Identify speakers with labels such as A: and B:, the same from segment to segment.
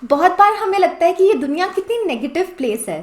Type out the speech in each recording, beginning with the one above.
A: बहुत बार हमें लगता है कि ये दुनिया कितनी नेगेटिव प्लेस है।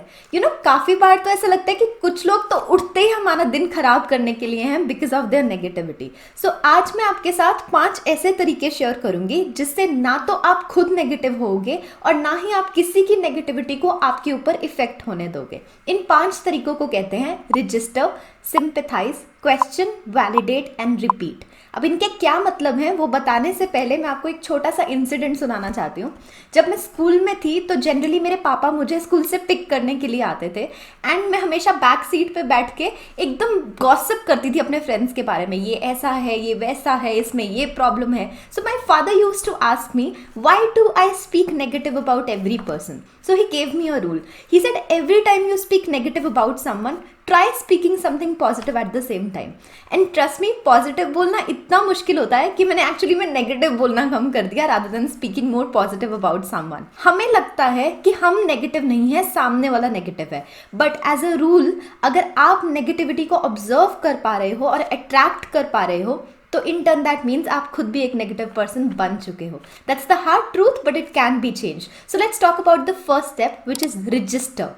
A: काफ़ी बार तो ऐसा लगता है कि कुछ लोग तो उठते ही हमारा दिन खराब करने के लिए हैं बिकॉज ऑफ देयर नेगेटिविटी। सो आज मैं आपके साथ 5 ऐसे तरीके शेयर करूंगी जिससे ना तो आप खुद नेगेटिव होगे और ना ही आप किसी की नेगेटिविटी को आपके ऊपर इफेक्ट होने दोगे। इन 5 तरीकों को कहते हैं register, sympathise, question, validate and repeat. अब इनके क्या मतलब हैं वो बताने से पहले मैं आपको एक छोटा सा इंसिडेंट सुनाना चाहती हूँ। जब मैं स्कूल में थी तो जनरली मेरे पापा मुझे स्कूल से पिक करने के लिए आते थे एंड मैं हमेशा बैक सीट पे बैठ के एकदम गॉसिप करती थी अपने फ्रेंड्स के बारे में, ये ऐसा है, ये वैसा है, इसमें ये प्रॉब्लम है। So my father use to ask me why do I speak negative about every person. So he gave me a rule. He said every time you speak negative about someone, try speaking something positive at the same time. And trust me, positive बोलना इतना मुश्किल होता है कि मैंने actually में negative बोलना कम कर दिया rather than speaking more positive about someone. हमें लगता है कि हम नेगेटिव नहीं है, सामने वाला नेगेटिव है, बट एज अ रूल अगर आप नेगेटिविटी को ऑब्जर्व कर पा रहे हो और अट्रैक्ट कर पा रहे हो तो इन टर्न दैट मीन्स आप खुद भी एक नेगेटिव पर्सन बन चुके हो। That's the hard truth but it can be change. So let's talk about the first step which is register.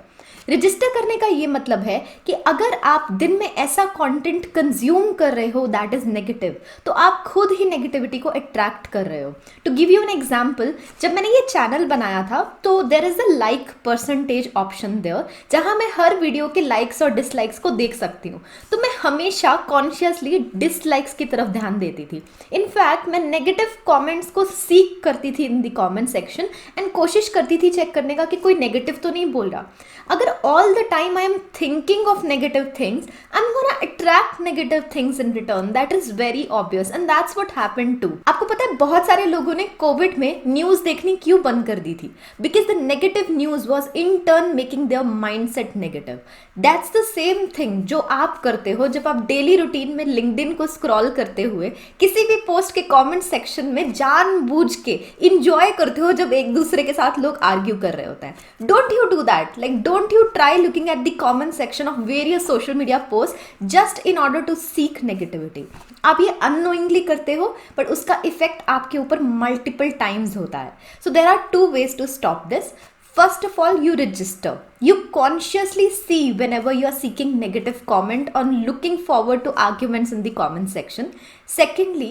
A: Register करने का ये मतलब है कि अगर आप दिन में ऐसा कंटेंट कंज्यूम कर रहे हो दैट इज नेगेटिव तो आप खुद ही नेगेटिविटी को अट्रैक्ट कर रहे हो। To give you an example, जब मैंने ये चैनल बनाया था तो there is a like percentage option there जहां मैं हर वीडियो के लाइक्स और डिसलाइक्स को देख सकती हूँ। तो मैं हमेशा कॉन्शियसली डिसलाइक्स की तरफ ध्यान देती थी। इनफैक्ट मैं नेगेटिव कॉमेंट्स को सीक करती थी in the comment section and कोशिश करती थी चेक करने का कि कोई नेगेटिव तो नहीं बोल रहा। अगर all the time I am thinking of negative things, I'm gonna attract negative things in return. That is very obvious and that's what happened too. आपको पता है बहुत सारे लोगों ने कोविड में न्यूज़ देखनी क्यों बंद कर दी थी? Because the negative news was in turn making their mindset negative. That's the same thing जो आप करते हो जब आप डेली रूटीन में लिंक्डइन को स्क्रॉल करते हुए किसी भी पोस्ट के कमेंट सेक्शन में जानबूझ के इंजॉय करते हो जब एक दूसरे के साथ लोग आर्ग्यू कर रहे होते हैं। Don't you do that, like don't you try looking at the comment section of various social media posts just in order to seek negativity. आप ये unknowingly करते हो but उसका इफेक्ट आपके ऊपर multiple times होता है। So there are 2 ways to stop this. First of all, you register. You consciously see whenever you are seeking negative comment or looking forward to arguments in the comment section. Secondly,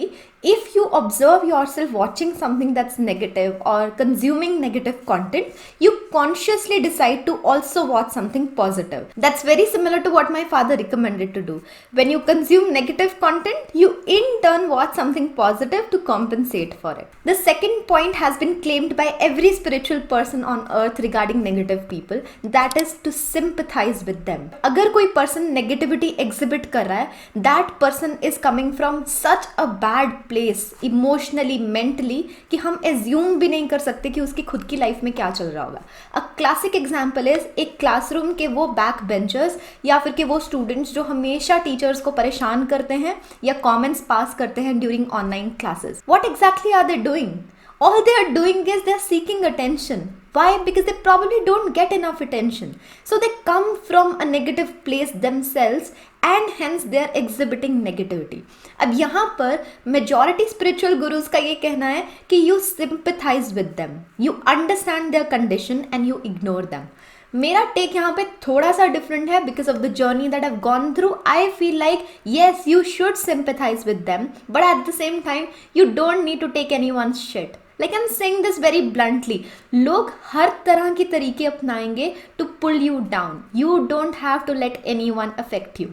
A: if you observe yourself watching something that's negative or consuming negative content, you consciously decide to also watch something positive. That's very similar to what my father recommended to do. When you consume negative content, you in turn watch something positive to compensate for it. The second point has been claimed by every spiritual person on earth regarding negative people, that is to sympathize with them. अगर कोई person negativity exhibit कर रहा है, that person is coming from such a bad place emotionally, mentally कि हम assume भी नहीं कर सकते कि उसकी खुद की लाइफ में क्या चल रहा होगा। A classic example is एक क्लासरूम के वो बैक बेंचर्स या फिर के वो स्टूडेंट्स जो हमेशा टीचर्स को परेशान करते हैं या कमेंट्स पास करते हैं during online classes. What exactly are they doing? All they are doing is they are seeking attention. Why? Because they probably don't get enough attention. So they come from a negative place themselves and hence they are exhibiting negativity. अब यहाँ पर majority spiritual gurus का ये कहना है कि you sympathize with them, you understand their condition and you ignore them. मेरा take यहाँ पे थोड़ा सा डिफरेंट है because of the journey that I've gone through. I feel like yes, you should sympathize with them, but at the same time you don't need to take anyone's shit. Like I'm saying this very bluntly. लोग हर तरह के तरीके अपनाएंगे to pull you down. You don't have to let anyone affect you.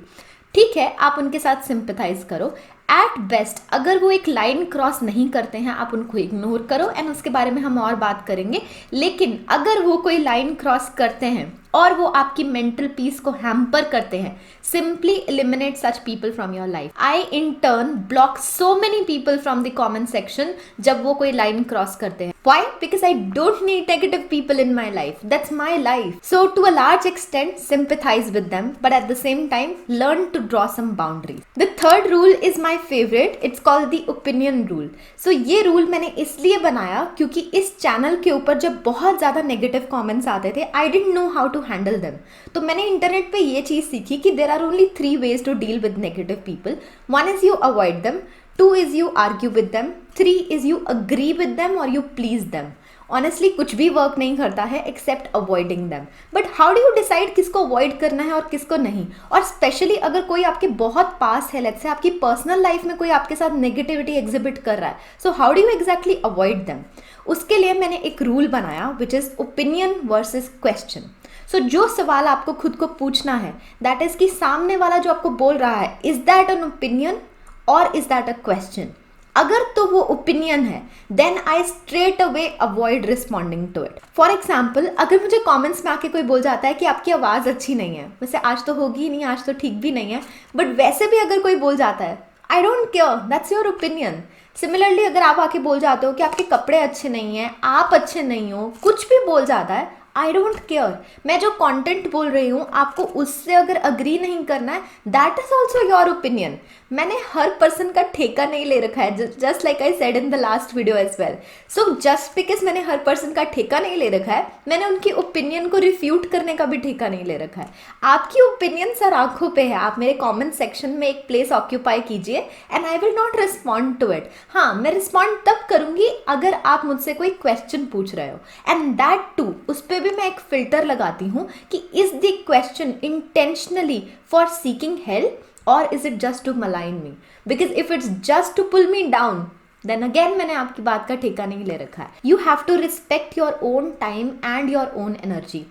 A: ठीक है, आप उनके साथ सिंपैथाइज करो। एट बेस्ट अगर वो एक लाइन क्रॉस नहीं करते हैं आप उनको इग्नोर करो एंड उसके बारे में हम और बात करेंगे। लेकिन अगर वो कोई लाइन क्रॉस करते हैं और वो आपकी मेंटल पीस को हैम्पर करते हैं, simply eliminate such people from your life. I in turn block so many people from the comment section जब वो कोई लाइन क्रॉस करते हैं। Why? Because I don't need negative people in my life. That's my life. So to a large extent, sympathize with them, but at the same time, learn to draw some boundaries. The third rule is my favorite. It's called the opinion rule. So ये rule मैंने इसलिए बनाया क्योंकि इस channel के ऊपर जब बहुत ज़्यादा negative comments आते थे, I didn't know how to handle them. तो मैंने इंटरनेट पे ये चीज़ सीखी कि there are only 3 ways to deal with negative people. One is you avoid them. 2 is you argue with them. 3 is you agree with them or you please them. Honestly कुछ भी work नहीं करता है except avoiding them. But how do you decide किसको avoid करना है और किसको नहीं? और स्पेशली अगर कोई आपके बहुत पास है, लेट्स से आपकी पर्सनल लाइफ में कोई आपके साथ नेगेटिविटी एग्जिबिट कर रहा है, so how do you exactly avoid them? उसके लिए मैंने एक रूल बनाया which is opinion versus question. So जो सवाल आपको खुद को पूछना है दैट इज कि सामने वाला जो आपको बोल रहा है, इज दैट एन ओपिनियन और इज दैट अ क्वेश्चन? अगर तो वो ओपिनियन है then I straight away avoid responding to it. For example, अगर मुझे कमेंट्स में आके कोई बोल जाता है कि आपकी आवाज़ अच्छी नहीं है, वैसे आज तो होगी ही नहीं, आज तो ठीक भी नहीं है, बट वैसे भी अगर कोई बोल जाता है, I don't care, that's your opinion. Similarly अगर आप आके बोल जाते हो कि आपके कपड़े अच्छे नहीं हैं, आप अच्छे नहीं हो, कुछ भी बोल जाता है, आई डोंट केयर। मैं जो कंटेंट बोल रही हूँ आपको उससे अगर अग्री नहीं करना है, that is also your opinion. मैंने हर पर्सन का ठेका नहीं ले रखा है, just like I said in the last video as well. So just because मैंने हर पर्सन का ठेका नहीं ले रखा है, मैंने उनकी ओपिनियन को रिफ्यूट करने का भी ठेका नहीं ले रखा है। आपकी ओपिनियन सर आंखों पे है, आप मेरे कमेंट सेक्शन में एक प्लेस ऑक्यूपाई कीजिए and I will not respond to it. हाँ, मैं रिस्पॉन्ड तब करूंगी अगर आप मुझसे कोई क्वेश्चन पूछ रहे हो, एंड दैट टू उस पर भी मैं एक फिल्टर लगाती हूँ कि is the question intentionally for seeking help or is it just to malign me? Because if it's just to pull me down, then again मैंने आपकी बात का ठेका नहीं ले रखा है। You have to respect your own time and your own energy।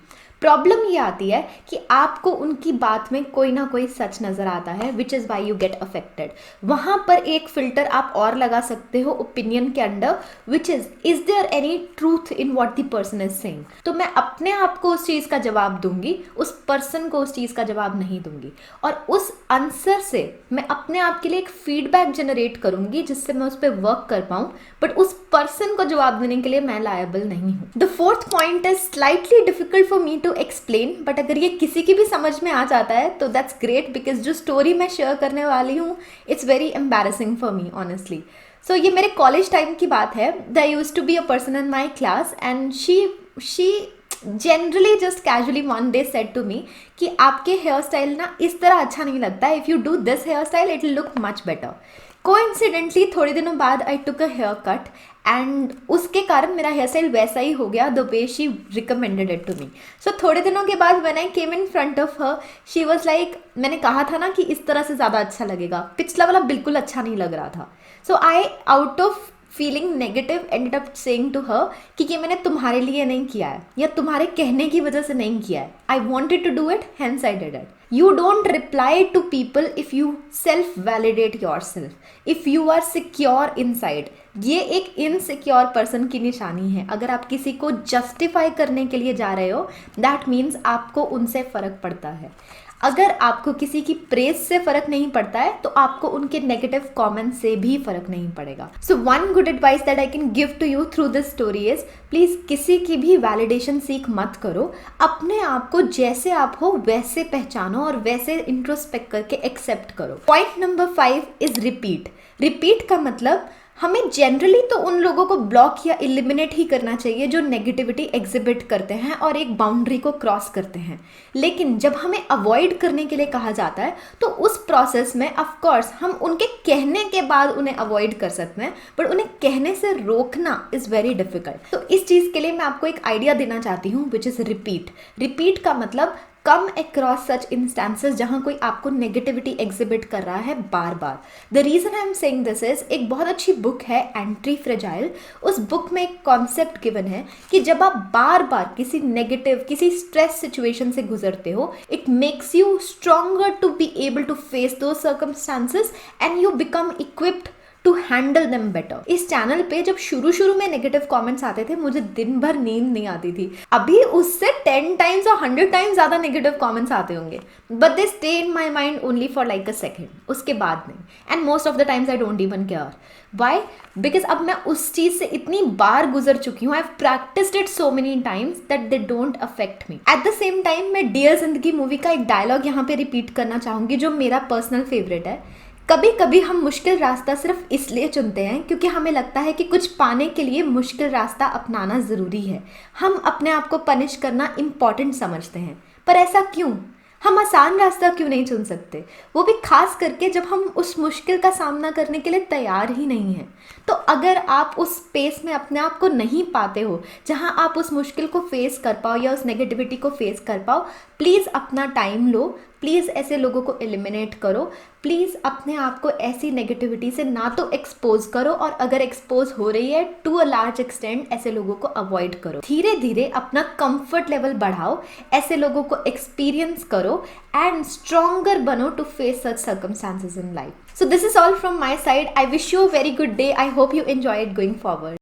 A: Problem ये आती है कि आपको उनकी बात में कोई ना कोई सच नज़र आता है, which is why you get affected. वहाँ पर एक फिल्टर आप और लगा सकते हो ओपिनियन के under, which is there any truth in what the person is saying? तो मैं अपने आप को उस चीज़ का जवाब दूंगी, उस पर्सन को उस चीज़ का जवाब नहीं दूंगी, और उस आंसर से मैं अपने आप के लिए एक फीडबैक जनरेट करूंगी जिससे मैं उस पर वर्क कर पाऊँ, बट उस पर्सन को जवाब देने के लिए मैं लायबल नहीं हूँ। The fourth point is slightly difficult for me to explain, but अगर ये किसी की भी समझ में आ जाता है तो दैट्स ग्रेट, बिकॉज जो स्टोरी मैं शेयर करने वाली हूँ it's very embarrassing for me honestly. So ये मेरे कॉलेज टाइम की बात है। There used to be a person in my class and she generally just casually one day said to me कि आपके हेयर स्टाइल ना इस तरह अच्छा नहीं लगता है, if you do this hair style it will look much better. Coincidentally थोड़े दिनों बाद I took a hair cut and उसके कारण मेरा हेयर स्टाइल वैसा ही हो गया the way she recommended it to me. So थोड़े दिनों के बाद when I came in front of her, she was like, मैंने कहा था ना कि इस तरह से ज़्यादा अच्छा लगेगा, पिछला वाला बिल्कुल अच्छा नहीं लग रहा था। So I out of feeling negative ended up saying to her कि ये मैंने तुम्हारे लिए नहीं किया है या तुम्हारे कहने की वजह से नहीं किया है, I wanted to do it, hence I did it. You don't reply to people if you self-validate yourself, if you are secure inside। ये एक इनसिक्योर पर्सन की निशानी है। अगर आप किसी को जस्टिफाई करने के लिए जा रहे हो, दैट मीन्स आपको उनसे फ़र्क पड़ता है। अगर आपको किसी की प्रेज से फ़र्क नहीं पड़ता है तो आपको उनके नेगेटिव कमेंट से भी फ़र्क नहीं पड़ेगा। So one good advice that I can give to you through this story is, please किसी की भी वैलिडेशन सीख मत करो। अपने आप को जैसे आप हो वैसे पहचानो और वैसे इंट्रोस्पेक्ट करके एक्सेप्ट करो। Point number 5 is repeat. Repeat का मतलब हमें जनरली तो उन लोगों को ब्लॉक या एलिमिनेट ही करना चाहिए जो नेगेटिविटी एग्जिबिट करते हैं और एक बाउंड्री को क्रॉस करते हैं। लेकिन जब हमें अवॉइड करने के लिए कहा जाता है तो उस प्रोसेस में ऑफ कोर्स हम उनके कहने के बाद उन्हें अवॉइड कर सकते हैं, बट उन्हें कहने से रोकना इज़ वेरी डिफिकल्ट। तो इस चीज़ के लिए मैं आपको एक आइडिया देना चाहती हूँ विच इज़ रिपीट। रिपीट का मतलब कम अक्रॉस सच इंस्टेंसेस जहाँ कोई आपको नेगेटिविटी एग्जिबिट कर रहा है बार बार। The reason I am saying this is, एक बहुत अच्छी बुक है एंटी फ्रेजाइल, उस बुक में एक कॉन्सेप्ट गिवन है कि जब आप बार बार किसी नेगेटिव, किसी स्ट्रेस सिचुएशन से गुजरते हो, it makes you stronger to be able to face those circumstances and you become equipped to handle them better. इस चैनल पे जब शुरू में नेगेटिव कमेंट्स आते थे मुझे दिन भर नींद नहीं आती थी। अभी उससे 10 टाइम्स और 100 टाइम्स ज़्यादा नेगेटिव कमेंट्स आते होंगे, but they stay in my mind only for like a second, उसके बाद नहीं। And most of the times I don't even care. Why? Because अब मैं उस चीज़ से इतनी बार गुजर चुकी हूँ, I have practised it so many times that they don't affect me. At the same time मैं डियर जिंदगी मूवी का एक डायलॉग यहाँ पे रिपीट करना चाहूँगी जो मेरा पर्सनल फेवरेट है। कभी कभी हम मुश्किल रास्ता सिर्फ इसलिए चुनते हैं क्योंकि हमें लगता है कि कुछ पाने के लिए मुश्किल रास्ता अपनाना ज़रूरी है। हम अपने आप को पनिश करना इम्पॉर्टेंट समझते हैं, पर ऐसा क्यों? हम आसान रास्ता क्यों नहीं चुन सकते, वो भी खास करके जब हम उस मुश्किल का सामना करने के लिए तैयार ही नहीं हैं। तो अगर आप उस स्पेस में अपने आप को नहीं पाते हो जहां आप उस मुश्किल को फेस कर पाओ या उस नेगेटिविटी को फेस कर पाओ, प्लीज़ अपना टाइम लो, प्लीज़ ऐसे लोगों को एलिमिनेट करो, प्लीज़ अपने आप को ऐसी नेगेटिविटी से ना तो एक्सपोज करो, और अगर एक्सपोज हो रही है टू अ लार्ज एक्सटेंट ऐसे लोगों को अवॉइड करो। धीरे धीरे अपना कंफर्ट लेवल बढ़ाओ, ऐसे लोगों को एक्सपीरियंस करो एंड स्ट्रॉन्गर बनो to face such circumstances in life. So this is all from my side. I wish you a very good day. I hope you enjoy it going forward.